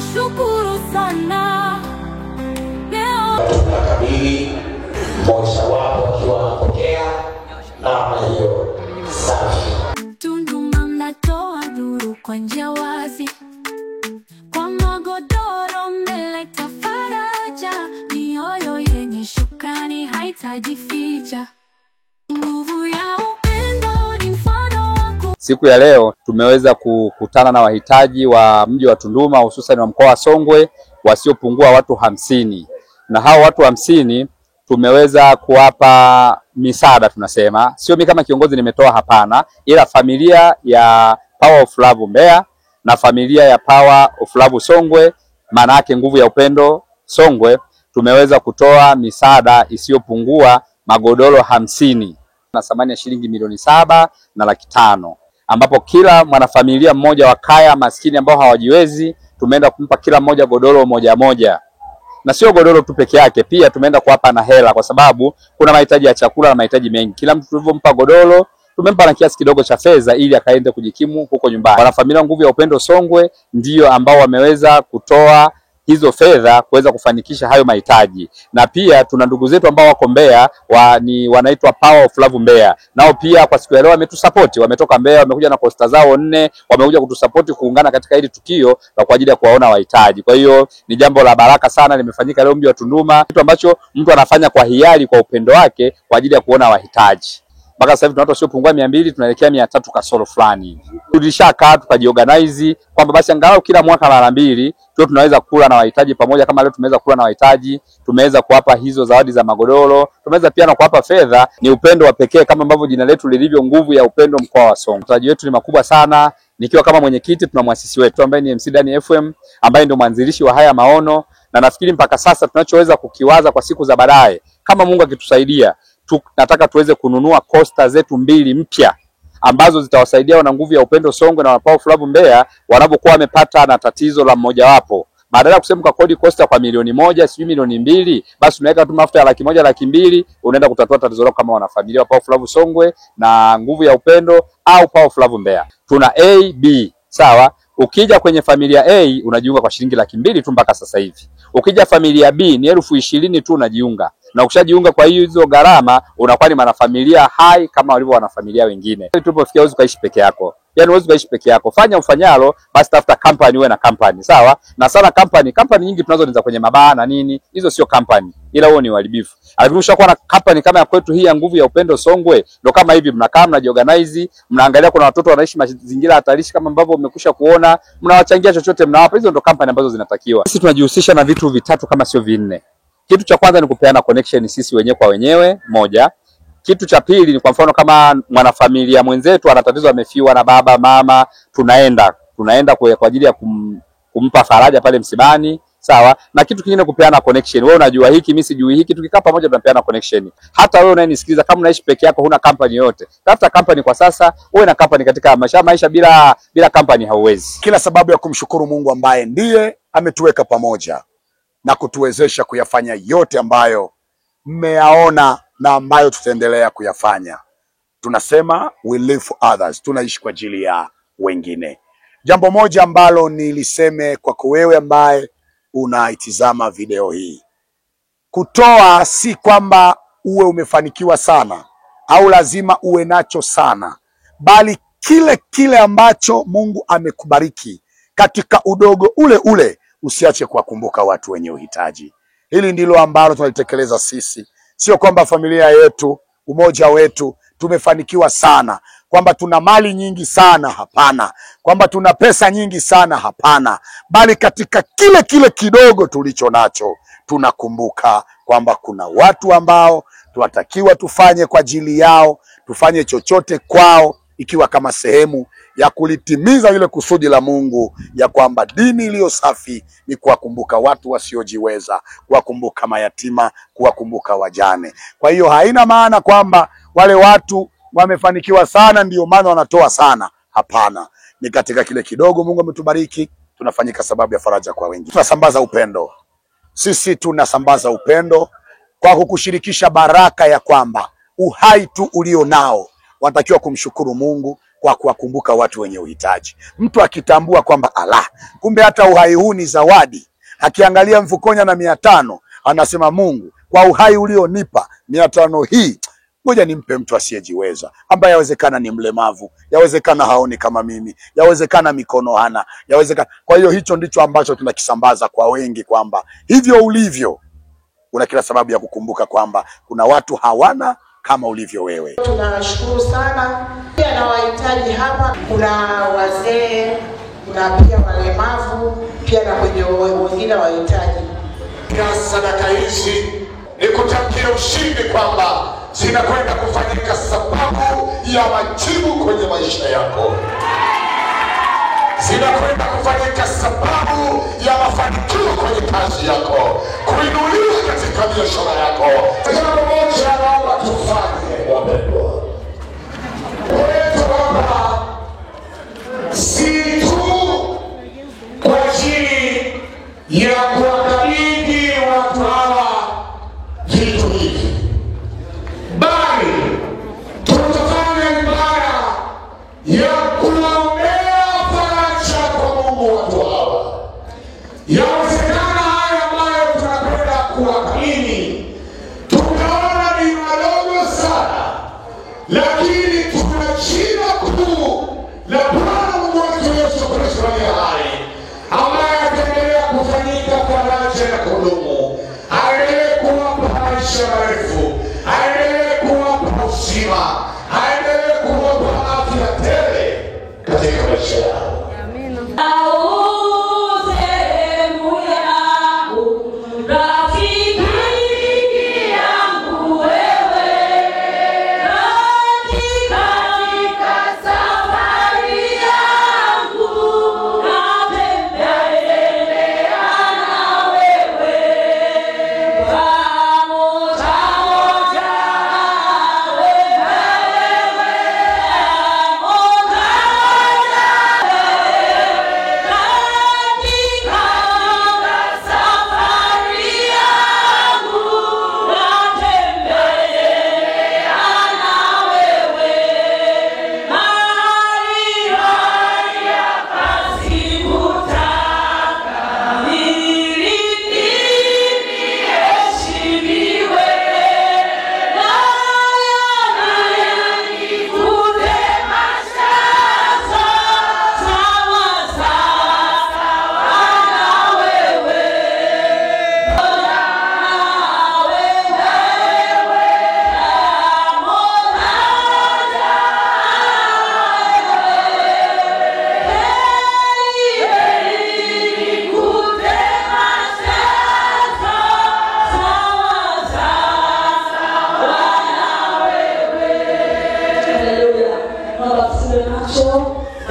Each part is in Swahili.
Tunashukuru sana. Tunakabili mmoja wapo akiwa anapokea namna hiyo safi. Tunduma mnatoa nuru kwa njia wazi, kwa magodoro mmeleta faraja, mioyo yenye shukrani haitaji ficha. Nguvu ya upendo ni mfano wako. Siku ya leo tumeweza kukutana na wahitaji wa mji wa Tunduma, hususan wa mkoa wa Songwe, wasiopungua watu 50. Na hao watu 50 tumeweza kuwapa misaada. Tunasema sio mimi kama kiongozi nimetoa, hapana, ila familia ya Power of Love Mbeya na familia ya Power of Love Songwe, maana yake nguvu ya upendo Songwe, tumeweza kutoa misaada isiyopungua magodoro 50 na thamani ya shilingi milioni 7,500,000, ambapo kila mwanafamilia mmoja wa kaya maskini ambao hawajiwezi tumeenda kumpa kila mmoja godoro moja. Na sio godoro tu peke yake, pia tumeenda kuwapa na hela, kwa sababu kuna mahitaji ya chakula na mahitaji mengi. Kila mtu tulivyompa godoro tumempa na kiasi kidogo cha fedha ili akaende kujikimu huko nyumbani. Wanafamilia nguvu ya upendo Songwe ndio ambao wameweza kutoa hizo fedha kuweza kufanikisha hayo mahitaji. Na pia tuna ndugu zetu ambao wako Mbeya wanaitwa Power of Love Mbeya. Nao pia kwa siku ya leo wametusupport, wametoka Mbeya, wamekuja na posta zao 4, wamekuja kutusupport kuungana katika hili tukio na kwa ajili ya kuwaona wahitaji. Kwa hiyo ni jambo la baraka sana limefanyika leo mji wa Tunduma, kitu ambacho mtu anafanya kwa hiari, kwa upendo wake, kwa ajili ya kuona wahitaji. Mpaka sasa hivi tuna watu wasiopungua 200, tunaelekea 300 kasoro fulani. Tulishakaa tukajiorganize kwamba basi angalau kila mwaka mara 2 tu tunaweza kula na wahitaji pamoja. Kama leo tumeweza kula na wahitaji, tumeweza kuwapa hizo zawadi za magodoro, tumeweza pia na kuwapa fedha. Ni upendo wa pekee kama ambavyo jina letu lilivyo, nguvu ya upendo mkoa wa Songwe. Mtaji wetu ni makubwa sana. Nikiwa kama mwenyekiti, tuna muasisi wetu ambaye ni MC Dani FM, ambaye ndio mwanzilishi wa haya maono, na nafikiri mpaka sasa tunachoweza kukiwaza kwa siku za baadaye, kama Mungu akitusaidia, nataka tuweze kununua coaster zetu 2 mpya ambazo zitawasaidia wana nguvu ya upendo Songwe na Power of Love Mbeya wanapokuwa wamepata na tatizo la mmoja wapo. Badala ya kusema kodi coaster kwa milioni 1, sijui milioni 2, basi unaweka tu mafuta ya 100,000, 200,000, unaenda kutatua tatizo lako kama wanafamilia wa Power of Love Songwe na nguvu ya upendo au Power of Love Mbeya. Tuna A, B, sawa? Ukija kwenye familia A unajiunga kwa shilingi 200,000 tu mpaka sasa hivi. Ukija familia B ni 20,000 tu unajiunga. Na ukishajiunga kwa hizo gharama unakuwa ni mwanafamilia hai kama walivyo wanafamilia wengine. Tulipofikia huwezi kuishi peke yako. Yaani huwezi kuishi peke yako. Fanya ufanyalo, basi tafuta company, uwe na company, sawa? Na sana company nyingi tunazo ni za kwenye mabaa na nini. Hizo sio company. Ila huo ni uharibifu. Lakini ushakuwa na company kama ya kwetu hii ya nguvu ya upendo Songwe, ndio kama hivi mnakaa mnajiorganize, mnaangalia kuna watoto wanaishi mazingira hatarishi kama ambavyo umekwisha kuona, mnawachangia chochote mnawapa. Hizo ndio company ambazo zinatakiwa. Sisi tunajihusisha na vitu vitatu kama sio 4. Kitu cha kwanza ni kupeana connection sisi wenyewe kwa wenyewe, moja. Kitu cha pili ni kwa mfano kama mwanafamilia mwenzetu ana tatizo, amefiwa na baba mama, tunaenda kwa ajili ya kumpa faraja pale msibani, sawa? Na kitu kingine kupeana connection. Wewe unajua hiki, mimi sijui hiki, tukikaa pamoja tunapeana connection. Hata wewe unayenisikiliza, kama unaishi peke yako, huna company yote, tafuta company kwa sasa. Uwe na company katika maisha bila company hauwezi. Kila sababu ya kumshukuru Mungu ambaye ndiye ametuweka pamoja na kutuwezesha kuyafanya yote ambayo mmeyaona na ambayo tutaendelea kuyafanya. Tunasema we live for others, tunaishi kwa ajili ya wengine. Jambo moja ambalo niliseme kwako wewe ambaye unaitizama video hii, kutoa si kwamba uwe umefanikiwa sana au lazima uwe nacho sana, bali kile ambacho Mungu amekubariki katika udogo ule usiache kuwakumbuka watu wenye uhitaji. Hili ndilo ambalo tunalitekeleza sisi. Sio kwamba familia yetu, umoja wetu tumefanikiwa sana, kwamba tuna mali nyingi sana, hapana. Kwamba tuna pesa nyingi sana, hapana. Bali katika kile kidogo tulicho nacho, tunakumbuka kwamba kuna watu ambao tunatakiwa tufanye kwa ajili yao, tufanye chochote kwao, ikiwa kama sehemu ya kulitimiza ile kusudi la Mungu ya kwamba dini iliyo safi ni kuwakumbuka watu wasiojiweza, kuwakumbuka mayatima, kuwakumbuka wajane. Kwa hiyo haina maana kwamba wale watu wamefanikiwa sana ndio maana wanatoa sana, hapana. Ni katika kile kidogo Mungu ametubariki, tunafanyika sababu ya faraja kwa wengine. Tunasambaza upendo. Sisi tunasambaza upendo kwa kukushirikisha baraka ya kwamba uhai tu ulio nao wanatakiwa kumshukuru Mungu kwa kuwakumbuka watu wenye uhitaji. Mtu akitambua kwamba kumbe hata uhai huu ni zawadi, akiangalia mfukoni na 500 anasema, Mungu, kwa uhai ulionipa 500 hii, ngoja nimpe mtu asiyejiweza, ambaye yawezekana ni mlemavu, yawezekana haoni kama mimi, yawezekana mikono hana, yawezekana. Kwa hiyo hicho ndicho ambacho tunakisambaza kwa wengi, kwamba hivyo ulivyo una kila sababu ya kukumbuka kwamba kuna watu hawana kama ulivyo wewe. Tunashukuru sana. Pia na wahitaji hapa, kuna wazee, kuna pia walemavu, pia na kwenye wengine wahitaji. Sadaka hizi ni kutamkia ushindi kwamba zinakwenda kufanyika sababu ya majibu kwenye maisha yako, zinakwenda kufanyika sababu ya mafanikio kwenye kazi yako, kuinuliwa katika biashara yako. Jambo moja naomba tufanye, wapendwa wetu hapa, si tu kwa ajili ya kuwakabidhi watu hawa vitu hivi, bali tutafanya ibada ya kuombea faraja kwa Mungu watu hawa. Yawezekana haya ambayo tunakwenda kuwakabidhi tunaona ni madogo sana, lakini tuna jina kuu la Bwana Mungu wetu Yesu Kristo aliye hai, ambaye ataendelea kufanyika faraja na kudumu, aendelee kuwapa maisha marefu, aendelee kuwapa uzima, aendelee kuwapa afya tele katika maisha yao.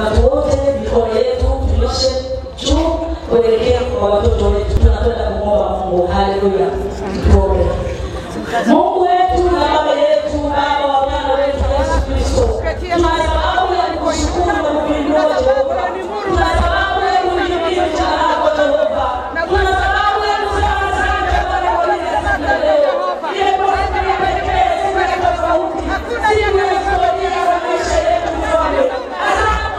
Watu wote mikono yetu tunyoshe juu kuelekea kwa watoto wetu. Tunapenda kumwomba Mungu. Haleluya. Tuombe. Mungu wetu na Baba yetu, Baba wa Bwana wetu Yesu Kristo, tuna sababu ya kukushukuru na kukuinua Jehova. Tuna sababu ya kukuinua jina lako Jehova. Tuna sababu ya kusema asante kwa ajili ya siku ya leo. Ile kwa siku ya pekee, siku ya tofauti, siku ya historia ya maisha yetu Bwana. Asante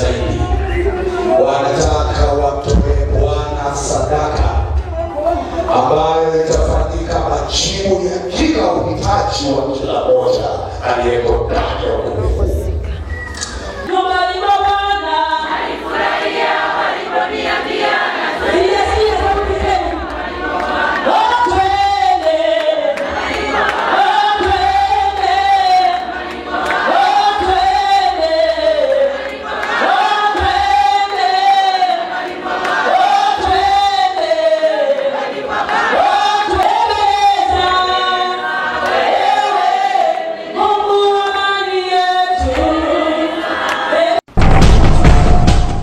zaidi. Wanataka watoe Bwana sadaka ambayo itafanyika majibu ya kila uhitaji wa kila moja aliyeko ndani ya ukumbi.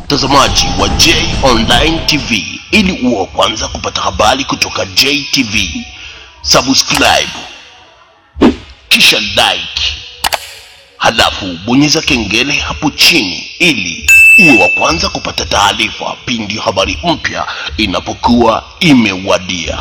Mtazamaji wa J Online TV, ili uwe kwanza kupata habari kutoka JTV, subscribe kisha like, halafu bonyeza kengele hapo chini ili uwe wa kwanza kupata taarifa pindi habari mpya inapokuwa imewadia.